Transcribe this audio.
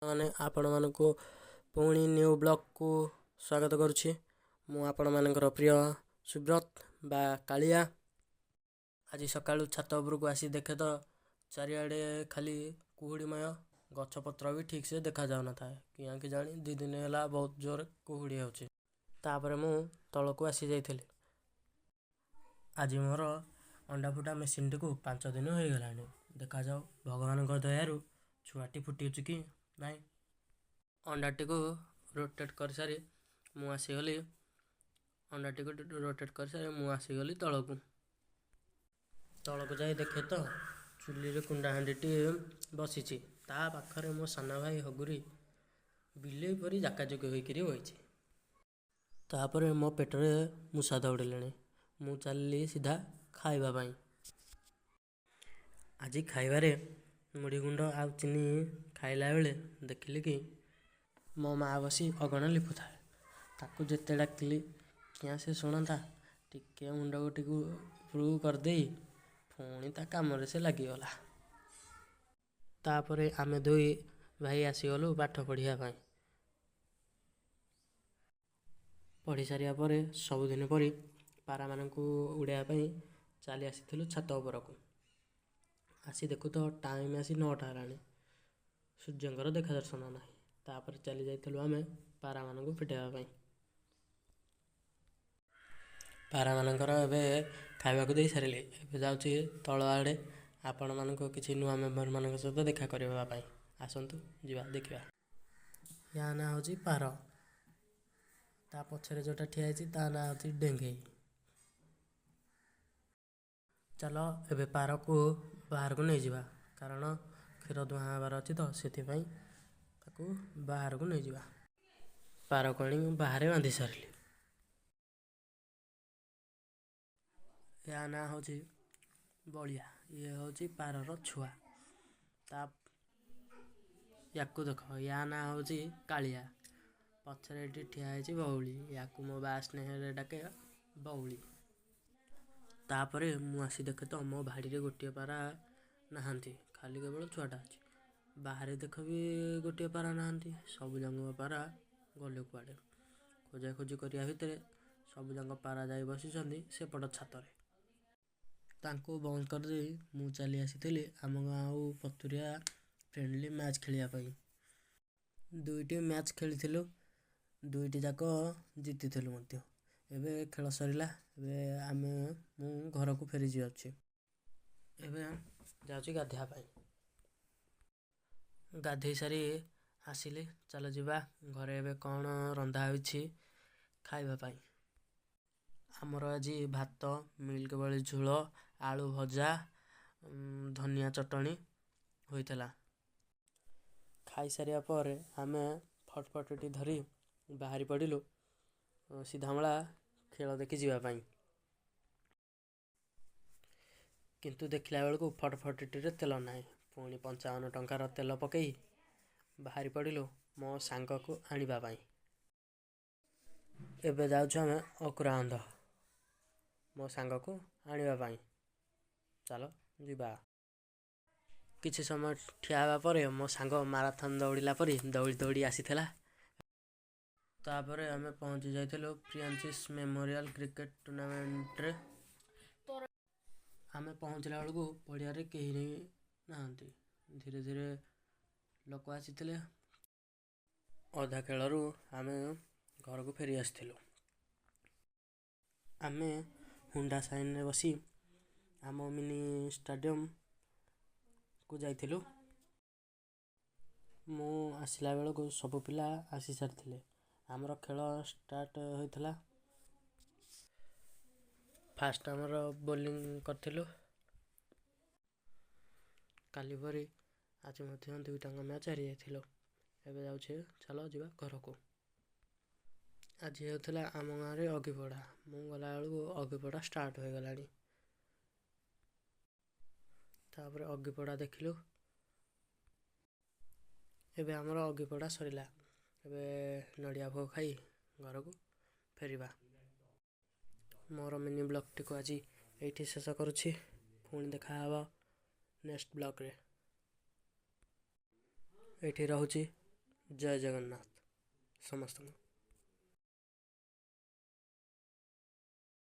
ମାନେ ଆପଣମାନଙ୍କୁ ପୁଣି ନ୍ୟୁ ବ୍ଲଗ୍କୁ ସ୍ୱାଗତ କରୁଛି। ମୁଁ ଆପଣମାନଙ୍କର ପ୍ରିୟ ସୁବ୍ରତ ବା କାଳିଆ। ଆଜି ସକାଳୁ ଛାତ ଉପରକୁ ଆସି ଦେଖେ ତ ଚାରିଆଡ଼େ ଖାଲି କୁହୁଡ଼ିମୟ, ଗଛପତ୍ର ବି ଠିକ୍ସେ ଦେଖାଯାଉନଥାଏ। କିଆଁକି ଜାଣି 2 ଦିନ ହେଲା ବହୁତ ଜୋରରେ କୁହୁଡ଼ି ହେଉଛି। ତାପରେ ମୁଁ ତଳକୁ ଆସିଯାଇଥିଲି। ଆଜି ମୋର ଅଣ୍ଡା ଫୁଟା ମେସିନ୍ଟିକୁ 5 ଦିନ ହୋଇଗଲାଣି। ଦେଖାଯାଉ ଭଗବାନଙ୍କ ଦୟାରୁ ଛୁଆଟି ଫୁଟିଛି କି ନାହିଁ। ଅଣ୍ଡାଟିକୁ ରୋଟେଟ୍ କରିସାରି ମୁଁ ଆସିଗଲି ତଳକୁ ଯାଇ ଦେଖେ ତ ଚୁଲିରେ କୁଣ୍ଡା ହାଣ୍ଡିଟିଏ ବସିଛି। ତା ପାଖରେ ମୋ ସାନ ଭାଇ ହଗୁରି ବିଲେଇ ପରି ଜାକାଜୁକି ହୋଇକରି ବଇଛି। ତାପରେ ମୋ ପେଟରେ ମୂଷା ଦୌଡ଼ିଲେଣି। ମୁଁ ଚାଲିଲି ସିଧା ଖାଇବା ପାଇଁ। ଆଜି ଖାଇବାରେ ମୁଢ଼ି ଗୁଣ୍ଡ ଆଉ ଚିନି ଖାଇଲା ବେଳେ ଦେଖିଲି କି ମୋ ମା' ବସି ଅଗଣା ଲିପୁଥାଏ। ତାକୁ ଯେତେ ଡାକିଲି କିଆଁ ସେ ଶୁଣନ୍ତା। ଟିକେ ମୁଣ୍ଡଟିକୁ ଉପରକୁ କରିଦେଇ ପୁଣି ତା କାମରେ ସେ ଲାଗିଗଲା। ତାପରେ ଆମେ ଦୁଇ ଭାଇ ଆସିଗଲୁ ପାଠ ପଢ଼ିବା ପାଇଁ। ପଢ଼ି ସାରିବା ପରେ ସବୁଦିନ ପରି ପାରାମାନଙ୍କୁ ଉଡ଼ାଇବା ପାଇଁ ଚାଲି ଆସିଥିଲୁ ଛାତ ଉପରକୁ। ଆସି ଦେଖୁ ତ ଟାଇମ୍ ଆସି 9ଟା ହେଲାଣି। ସୂର୍ଯ୍ୟଙ୍କର ଦେଖା ଦର୍ଶନ ନାହିଁ। ତାପରେ ଚାଲି ଯାଇଥିଲୁ ଆମେ ପାରାମାନଙ୍କୁ ଫିଟାଇବା ପାଇଁ। ପାରାମାନଙ୍କର ଏବେ ଖାଇବାକୁ ଦେଇ ସାରିଲି। ଏବେ ଯାଉଛି ତଳ ଆଡ଼େ ଆପଣମାନଙ୍କୁ କିଛି ନୂଆ ମେମ୍ବରମାନଙ୍କ ସହିତ ଦେଖା କରିବା ପାଇଁ। ଆସନ୍ତୁ ଯିବା ଦେଖିବା। ୟା ନାଁ ହେଉଛି ପାର। ତା ପଛରେ ଯେଉଁଟା ଠିଆ ହେଇଛି ତା ନାଁ ହେଉଛି ଡେଙ୍ଗେଇ। ଚାଲ ଏବେ ପାରକୁ ବାହାରକୁ ନେଇଯିବା, କାରଣ କ୍ଷୀର ଦୁହାଁ ହେବାର ଅଛି ତ ସେଥିପାଇଁ ତାକୁ ବାହାରକୁ ନେଇଯିବା। ପାରକୁ ଆଣି ମୁଁ ବାହାରେ ବାନ୍ଧି ସାରିଲି। ୟା ନାଁ ହେଉଛି ବଳିଆ। ଇଏ ହେଉଛି ପାରର ଛୁଆ। ୟାକୁ ଦେଖ, ୟା ନାଁ ହେଉଛି କାଳିଆ। ପଛରେ ଏଠି ଠିଆ ହେଇଛି ବଉଳି। ୟାକୁ ମୋ ବା ସ୍ନେହରେ ଡାକେ ବଉଳି। ତାପରେ ମୁଁ ଆସି ଦେଖେ ତ ମୋ ଭାଡ଼ିରେ ଗୋଟିଏ ପାରା ନାହାନ୍ତି, ଖାଲି କେବଳ ଛୁଆଟା ଅଛି। ବାହାରେ ଦେଖ ବି ଗୋଟିଏ ପାରା ନାହାନ୍ତି। ସବୁଯାକ ପାରା ଗଲେ କୁଆଡ଼େ। ଖୋଜାଖୋଜି କରିବା ଭିତରେ ସବୁଯାକ ପାରା ଯାଇ ବସିଛନ୍ତି ସେପଟ ଛାତରେ। ତାଙ୍କୁ ବନ୍ଦ କରିଦେଇ ମୁଁ ଚାଲି ଆସିଥିଲି ଆମ ଗାଁ ଆଉ ପତୁରିଆ ଫ୍ରେଣ୍ଡଲି ମ୍ୟାଚ୍ ଖେଳିବା ପାଇଁ। 2ଟି ମ୍ୟାଚ୍ ଖେଳିଥିଲୁ, 2ଟି ଯାକ ଜିତିଥିଲୁ ମଧ୍ୟ। ଏବେ ଖେଳ ସରିଲା। ଏବେ ମୁଁ ଘରକୁ ଫେରି ଯାଉଛି। ଏବେ ଯାଉଛି ଗାଧୋଇବା ପାଇଁ। ଗାଧୋଇ ସାରି ଆସିଲି। ଚାଲ ଯିବା ଘରେ ଏବେ କ'ଣ ରନ୍ଧା ହୋଇଛି ଖାଇବା ପାଇଁ। ଆମର ଆଜି ଭାତ, ମିଲ୍କ ବଳି ଝୋଳ, ଆଳୁ ଭଜା, ଧନିଆ ଚଟଣି ହୋଇଥିଲା। ଖାଇସାରିବା ପରେ ଆମେ ଫଟଫଟିଟି ଧରି ବାହାରି ପଡ଼ିଲୁ ସିଧାମଳା ଖେଳ ଦେଖି ଯିବା ପାଇଁ। କିନ୍ତୁ ଦେଖିଲା ବେଳକୁ ଫଟଫଟିଟିରେ ତେଲ ନାହିଁ। ପୁଣି 55 ଟଙ୍କାର ତେଲ ପକାଇ ବାହାରି ପଡ଼ିଲୁ ମୋ ସାଙ୍ଗକୁ ଆଣିବା ପାଇଁ। ଏବେ ଯାଉଛୁ ଆମେ ଅକୁରାନ୍ଧ ମୋ ସାଙ୍ଗକୁ ଆଣିବା ପାଇଁ। ଚାଲ ଯିବା। କିଛି ସମୟ ଠିଆ ହେବା ପରେ ମୋ ସାଙ୍ଗ ମାରାଥନ୍ ଦୌଡ଼ିଲା ପରି ଦୌଡ଼ି ଆସିଥିଲା। ତାପରେ ଆମେ ପହଞ୍ଚି ଯାଇଥିଲୁ ପ୍ରିୟାନ୍ସିସ୍ ମେମୋରିଆଲ କ୍ରିକେଟ ଟୁର୍ଣ୍ଣାମେଣ୍ଟରେ। ଆମେ ପହଞ୍ଚିଲା ବେଳକୁ ପଡ଼ିଆରେ କେହି ନାହାନ୍ତି। ଧୀରେ ଧୀରେ ଲୋକ ଆସିଥିଲେ। ଅଧା ଖେଳରୁ ଆମେ ଘରକୁ ଫେରି ଆସିଥିଲୁ। ଆମେ ହୁଣ୍ଡା ସାଇନ୍ରେ ବସି ଆମ ମିନି ଷ୍ଟାଡ଼ିୟମକୁ ଯାଇଥିଲୁ। ମୁଁ ଆସିଲା ବେଳକୁ ସବୁ ପିଲା ଆସି ସାରିଥିଲେ। ଆମର ଖେଳ ଷ୍ଟାର୍ଟ ହୋଇଥିଲା। ଫାଷ୍ଟ ଆମର ବୋଲିଂ କରିଥିଲୁ। କାଲି ପରି ଆଜି ମଧ୍ୟ 2ଟାଙ୍କ ମ୍ୟାଚ୍ ହାରି ଯାଇଥିଲୁ। ଏବେ ଯାଉଛି, ଚାଲ ଯିବା ଘରକୁ। ଆଜି ହେଉଥିଲା ଆମ ଗାଁରେ ଅଗିପଡ଼ା। ମୁଁ ଗଲାବେଳକୁ ଅଗିପଡ଼ା ଷ୍ଟାର୍ଟ ହୋଇଗଲାଣି। ତାପରେ ଅଗିପଡ଼ା ଦେଖିଲୁ। ଏବେ ଆମର ଅଗିପଡ଼ା ସରିଲା। ଏବେ ନଡ଼ିଆ ଭୋଗ ଖାଇ ଘରକୁ ଫେରିବା। ମୋର ମିନି ବ୍ଲଗ୍ଟିକୁ ଆଜି ଏଇଠି ଶେଷ କରୁଛି। ପୁଣି ଦେଖା ହେବ ନେକ୍ସଟ ବ୍ଲଗ୍ରେ। ଏଇଠି ରହୁଛି। ଜୟ ଜଗନ୍ନାଥ ସମସ୍ତଙ୍କୁ।